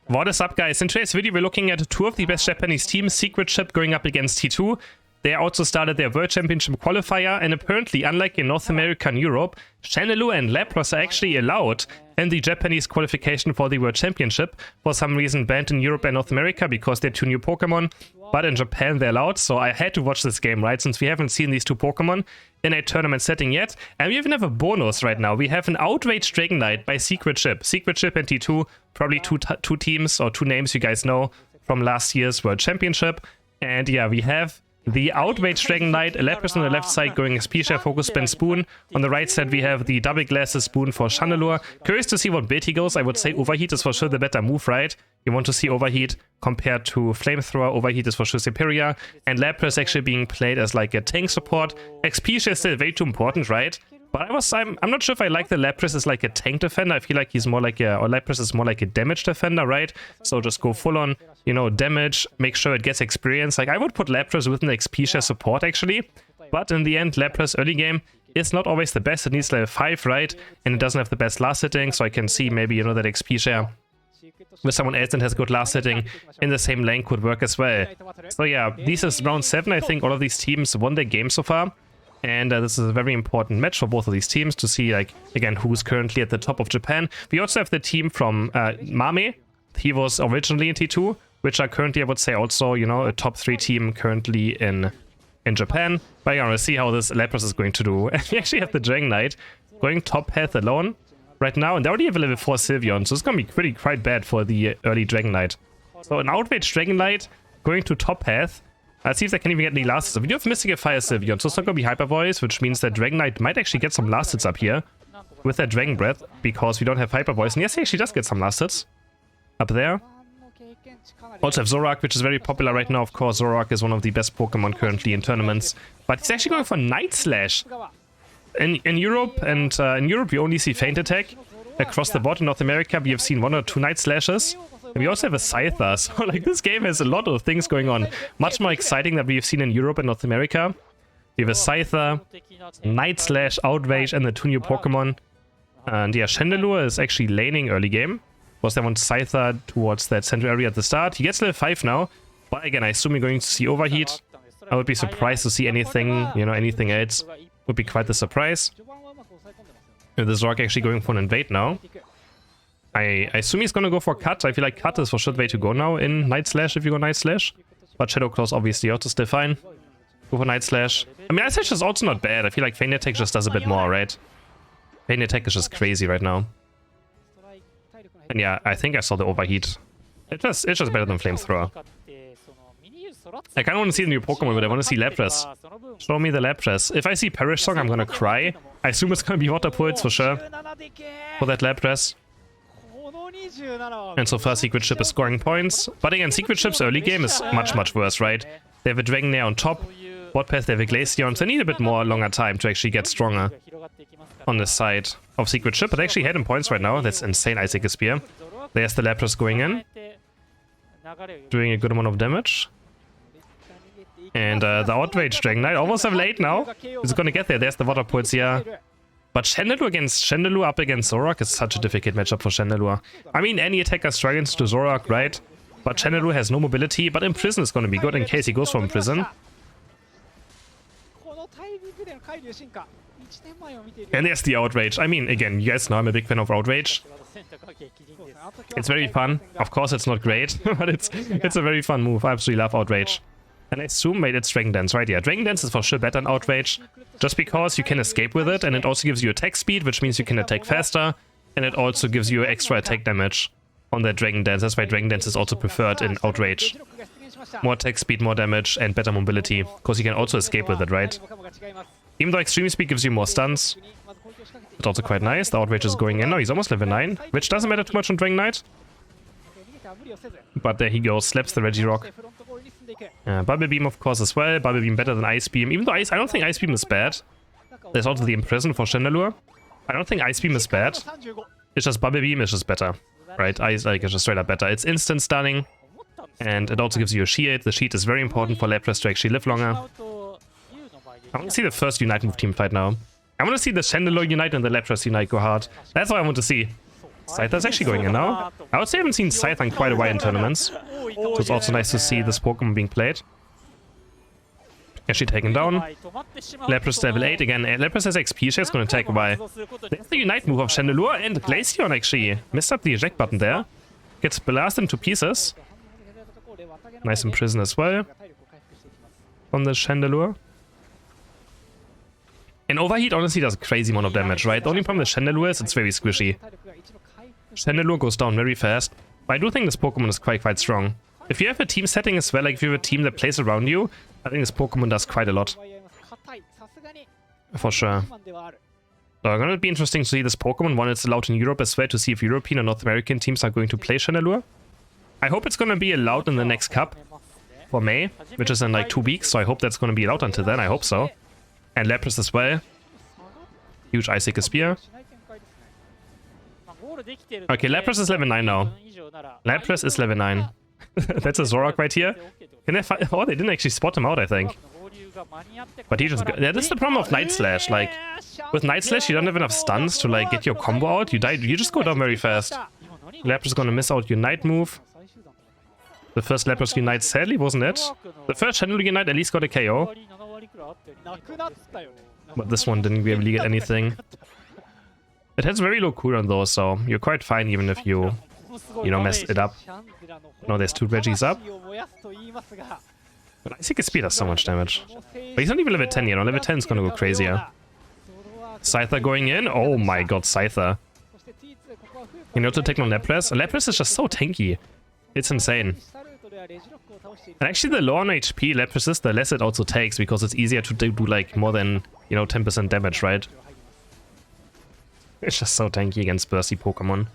What is up, guys? In today's video, we're looking at two of the best Japanese teams, Secret Ship going up against T2. They also started their World Championship qualifier, and apparently, unlike in North America and Europe, CHANDELURE and LAPRAS are actually allowed in the Japanese qualification for the World Championship. For some reason banned in Europe and North America because they're two new Pokemon, but in Japan they're allowed, so I had to watch this game, right, since we haven't seen these two Pokemon in a tournament setting yet. And we even have a bonus right now. We have an Outrage Dragonite by Secret Ship. Secret Ship and T2, probably two teams or two names you guys know from last year's World Championship. And yeah, we have the Outrage Dragonite, LAPRAS on the left side going XP Share, Focus Spin, Spoon. On the right side we have the Double Glasses Spoon for CHANDELURE. Curious to see what build he goes. I would say Overheat is for sure the better move, right? You want to see Overheat compared to Flamethrower. Overheat is for sure superior. And LAPRAS actually being played as like a tank support. XP Share is still way too important, right? But I'm not sure if I like the LAPRAS as like a tank defender. I feel like he's more like or LAPRAS is more like a damage defender, right? So just go full on, you know, damage, make sure it gets experience. Like I would put LAPRAS with an XP Share support actually. But in the end, LAPRAS early game is not always the best. It needs level 5, right? And it doesn't have the best last hitting. So I can see maybe, you know, that XP Share with someone else that has good last hitting in the same lane could work as well. So yeah, this is round 7. I think all of these teams won their game so far. And this is a very important match for both of these teams to see, like, again, who's currently at the top of Japan. We also have the team from Mame. He was originally in T2, which are currently, I would say, also, you know, a top 3 team currently in Japan. But yeah, we'll see how this LAPRAS is going to do. And we actually have the Dragonite going top path alone right now. And they already have a level 4 Sylveon, so it's going to be quite bad for the early Dragonite. So an Outrage Dragonite going to top path. Let's see if they can even get any last hits. We do have Mystical Fire Sylveon, so it's not going to be Hyper Voice, which means that Dragonite might actually get some last hits up here with that Dragon Breath, because we don't have Hyper Voice. And yes, he actually does get some last hits up there. Also have Zoroark, which is very popular right now. Of course, Zoroark is one of the best Pokemon currently in tournaments, but he's actually going for Night Slash. In Europe, and in Europe we only see Feint Attack. Across the board in North America, we have seen 1 or 2 Night Slashes. And we also have a Scyther, so like this game has a lot of things going on. Much more exciting than we've seen in Europe and North America. We have a Scyther, Night Slash, Outrage, and the 2 new Pokemon. And yeah, CHANDELURE is actually laning early game. Was there one Scyther towards that central area at the start. He gets level 5 now. But again, I assume we're going to see Overheat. I would be surprised to see anything, you know, anything else. Would be quite the surprise. The Zoroark actually going for an invade now. I assume he's gonna go for Cut. I feel like Cut is for sure the way to go now in Night Slash if you go Night Slash. But Shadow Claws obviously also still fine. Go for Night Slash. I mean, Night Slash is also not bad. I feel like Feint Attack just does a bit more, right? Feint Attack is just crazy right now. And yeah, I think I saw the Overheat. It's just better than Flamethrower. I kinda wanna see the new Pokemon, but I wanna see LAPRAS. Show me the LAPRAS. If I see Perish Song, I'm gonna cry. I assume it's gonna be Water Pulse for sure. For that LAPRAS. And so far Secret Ship is scoring points. But again, Secret Ship's early game is much worse, right? They have a Dragonair on top. Bot path they have a Glaceon, so they need a bit more longer time to actually get stronger on the side of Secret Ship. But they actually had him points right now. That's insane, Icicle Spear. There's the LAPRAS going in. Doing a good amount of damage. And the Outrage Dragonite almost level 8 now. Is it gonna get there? There's the Water Pulse here. But CHANDELURE up against Zoroark is such a difficult matchup for CHANDELURE. I mean, any attacker struggles to Zoroark, right? But CHANDELURE has no mobility, but Imprison is going to be good in case he goes for Imprison. And there's the Outrage. I mean, again, you guys know I'm a big fan of Outrage. It's very fun. Of course, it's not great, but it's a very fun move. I absolutely love Outrage. And I assume it's Dragon Dance, right? Yeah, Dragon Dance is for sure better than Outrage, just because you can escape with it, and it also gives you attack speed, which means you can attack faster, and it also gives you extra attack damage on that Dragon Dance. That's why Dragon Dance is also preferred in Outrage. More attack speed, more damage, and better mobility, because you can also escape with it, right? Even though Extreme Speed gives you more stuns, it's also quite nice. The Outrage is going in now. He's almost level 9, which doesn't matter too much on Dragonite. But there he goes, slaps the Regirock. Bubble Beam, of course, as well. Bubble Beam better than Ice Beam. Even though I don't think Ice Beam is bad. There's also the Imprison for CHANDELURE. I don't think Ice Beam is bad. It's just Bubble Beam is just better. Right? Ice like is just straight up better. It's instant stunning. And it also gives you a shield. The shield is very important for LAPRAS to actually live longer. I want to see the first Unite move team fight now. I want to see the CHANDELURE unite and the LAPRAS unite go hard. That's what I want to see. Scyther's actually going in now. I would say I haven't seen Scyther in quite a while in tournaments. So it's also nice to see this Pokemon being played. Actually taken down. Lapras level 8 again. Lapras has XP share, it's gonna take a while. There's the Unite move of Chandelure, and Glaceon actually missed up the eject button there. Gets blasted into pieces. Nice imprison as well from the Chandelure. And Overheat honestly does a crazy amount of damage, right? The only problem with Chandelure is it's very squishy. Chandelure goes down very fast. But I do think this Pokemon is quite strong. If you have a team setting as well, like if you have a team that plays around you, I think this Pokemon does quite a lot. For sure. So it's gonna be interesting to see this Pokemon when it's allowed in Europe as well, to see if European or North American teams are going to play Chandelure. I hope it's gonna be allowed in the next cup for May, which is in like 2 weeks, so I hope that's gonna be allowed until then, I hope so. And Lapras as well. Huge Icicle Spear. Okay, Lapras is level 9 now. Lapras is level 9. That's a Zoroark right here. Can they fight? Oh, they didn't actually spot him out, I think. But he just... Yeah, this is the problem of Night Slash. Like, with Night Slash, you don't have enough stuns to, like, get your combo out. You die. You just go down very fast. Lapras is gonna miss out Unite move. The first Lapras Unite sadly wasn't it. The first Chandelure Unite at least got a KO. But this one didn't really get anything. It has very low cooldown though, so you're quite fine even if you know, mess it up. No, there's 2 Reggies up. But I think his speed does so much damage. But he's not even level 10 yet. On level 10 is gonna go crazier. Scyther going in. Oh my god, Scyther. You know, to take on Lapras. Lapras is just so tanky. It's insane. And actually the lower on HP Lapras is, the less it also takes, because it's easier to do like more than, you know, 10% damage, right? It's just so tanky against bursty Pokemon.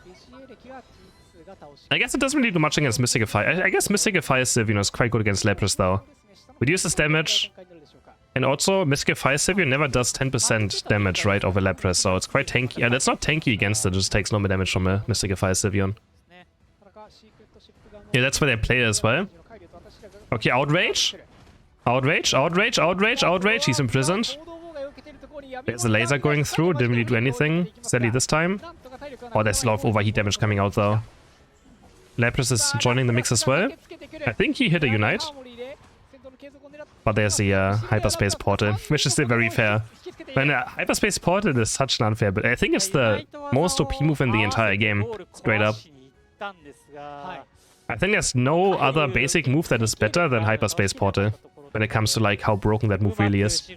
I guess it doesn't really do much against Mysticify. I guess Mysticify Sylveon is quite good against Lapras though. Reduces damage. And also, Mysticify Sylveon never does 10% damage, right, over Lapras, so it's quite tanky. Yeah, that's not tanky against it, just takes normal damage from a Mysticify Sylveon. Yeah, that's where they play it as well. Okay, Outrage. Outrage, Outrage, Outrage, Outrage. He's imprisoned. There's a laser going through. Didn't really do anything, sadly this time. Oh, there's a lot of overheat damage coming out though. Lapras is joining the mix as well. I think he hit a Unite. But there's the Hyperspace Portal, which is still very fair. When Hyperspace Portal is such an unfair, but I think it's the most OP move in the entire game, straight up. I think there's no other basic move that is better than Hyperspace Portal when it comes to like how broken that move really is.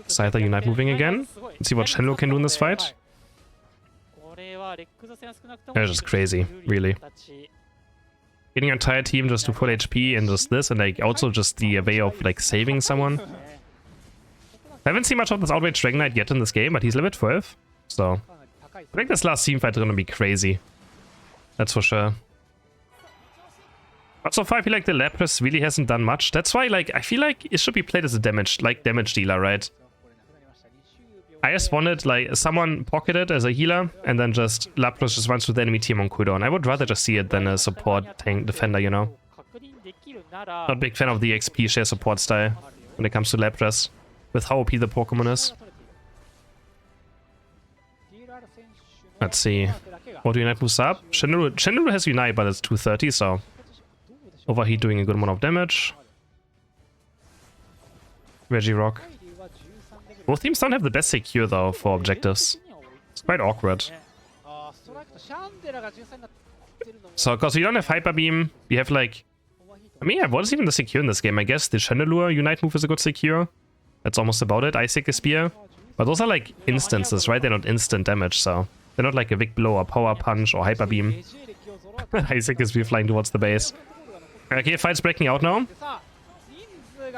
Scyther Unite moving again. Let's see what Chandelure can do in this fight. That's just crazy, really. Getting your entire team just to full HP and just this, and like also just the way of like saving someone. I haven't seen much of this Outrage Dragonite yet in this game, but he's level 12. So I think this last team fight is gonna be crazy. That's for sure. But so far I feel like the Lapras really hasn't done much. That's why like I feel like it should be played as a damage dealer, right? I just wanted like someone pocketed as a healer and then just Lapras just runs through the enemy team on cooldown. I would rather just see it than a support tank defender, you know. Not a big fan of the XP share support style when it comes to Lapras, with how OP the Pokemon is. Let's see. What Unite moves up? Chandelure has Unite, but it's 230, so Overheat doing a good amount of damage. Regirock. Both teams don't have the best secure though for objectives. It's quite awkward. So, because we don't have Hyper Beam, we have like... I mean, yeah, what is even the secure in this game? I guess the Chandelure Unite move is a good secure. That's almost about it. Icicle Spear. But those are like instances, right? They're not instant damage, so... They're not like a Big Blow or Power Punch or Hyper Beam. Icicle Spear flying towards the base. Okay, fight's breaking out now.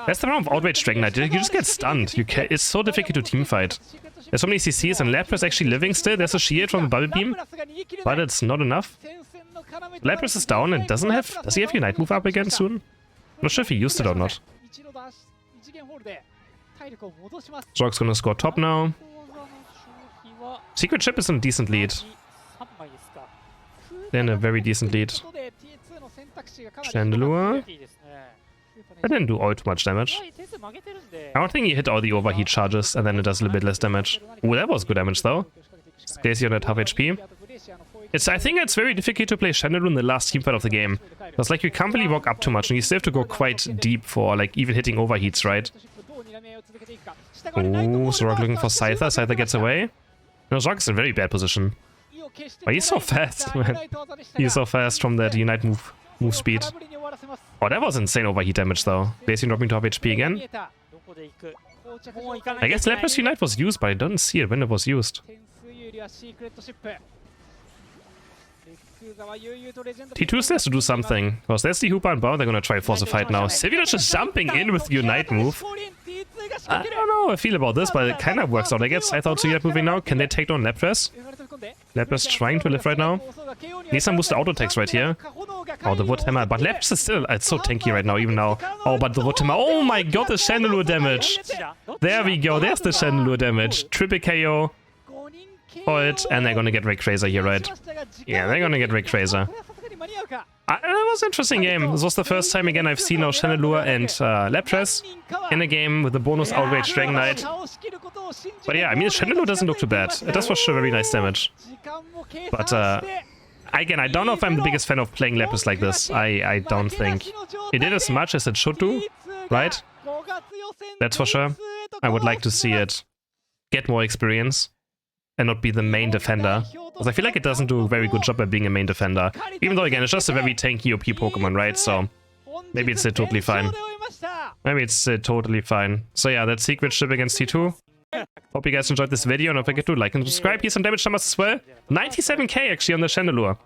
That's the problem with Outrage Dragonite. You just get stunned. It's so difficult to teamfight. There's so many CCs and Lapras actually living still. There's a shield from the Bubble Beam, but it's not enough. Lapras is down and doesn't have... Does he have Unite move up again soon? I'm not sure if he used it or not. Zork's gonna score top now. Secret Chip is in a decent lead. They're in a very decent lead. Chandelure. I didn't do all too much damage. I don't think he hit all the overheat charges and then it does a little bit less damage. Oh, that was good damage though. Glacier at half HP. I think it's very difficult to play Chandelure in the last teamfight of the game. Because like you can't really walk up too much and you still have to go quite deep for like even hitting overheats, right? Oh, Zorak looking for Scyther. Scyther gets away. No, Zorak's in a very bad position. But he's so fast, man. He's so fast from that Unite move speed. Oh, that was insane overheat damage though. Glacier dropping to half HP again. I guess Lapras Unite was used, but I don't see it when it was used. T2 still has to do something, because there's the Hoopa and Bow, they're gonna try force a fight now. Sivir just jumping in with the Unite move. I don't know how I feel about this, but it kinda works out. I guess I thought Unite moving now. Can they take down Lapras? Lapras trying to live right now. Needs some boost auto attacks right here. Oh, the Wood Hammer. But Lapras is still... It's so tanky right now, even now. Oh, but the Wood Hammer... Oh my god, the Chandelure damage! There we go, there's the Chandelure damage. Triple KO. Ult, and they're gonna get Rayquaza here, right? Yeah, they're gonna get Rayquaza. That was an interesting game. This was the first time again I've seen now Chandelure and Lapras in a game with the bonus Outrage Dragonite. But yeah, I mean, Chandelure doesn't look too bad. It does for sure very nice damage. But again, I don't know if I'm the biggest fan of playing Lapras like this. I don't think. It did as much as it should do, right? That's for sure. I would like to see it get more experience and not be the main defender. Because I feel like it doesn't do a very good job at being a main defender. Even though, again, it's just a very tanky OP Pokemon, right? So maybe it's totally fine. Maybe it's totally fine. So yeah, that's Secret Ship against T2. Hope you guys enjoyed this video, and don't forget to like and subscribe. Here's some damage numbers as well. 97k actually on the Chandelure.